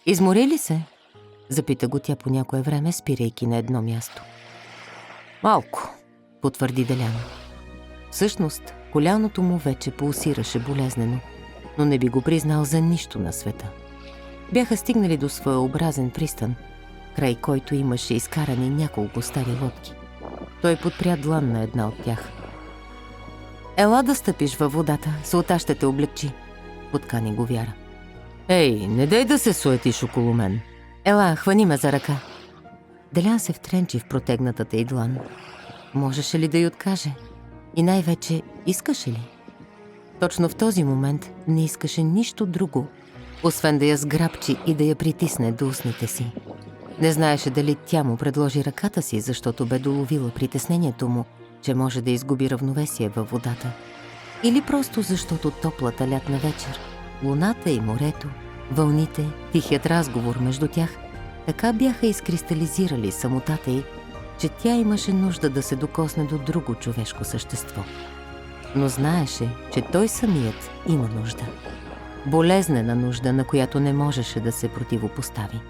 Измори ли се? Запита го тя по някое време, спирайки на едно място. Малко, потвърди Делян. Всъщност, коляното му вече пулсираше болезнено, но не би го признал за нищо на света. Бяха стигнали до своеобразен пристан, край който имаше изкарани няколко стари лодки. Той подпря длан на една от тях. Ела да стъпиш във водата, сълта ще те облегчи, подкани го Вяра. Ей, не дай да се суетиш около мен. Ела, хвани ме за ръка. Делян се втренчи в протегнатата й длан. Можеше ли да й откаже? И най-вече, искаше ли? Точно в този момент не искаше нищо друго, освен да я сграбчи и да я притисне до устните си. Не знаеше дали тя му предложи ръката си, защото бе доловила притеснението му, че може да изгуби равновесие във водата. Или просто защото топлата лятна вечер, луната и морето, вълните, тихият разговор между тях, така бяха изкристализирали самотата й, че тя имаше нужда да се докосне до друго човешко същество. Но знаеше, че той самият има нужда. Болезнена нужда, на която не можеше да се противопостави.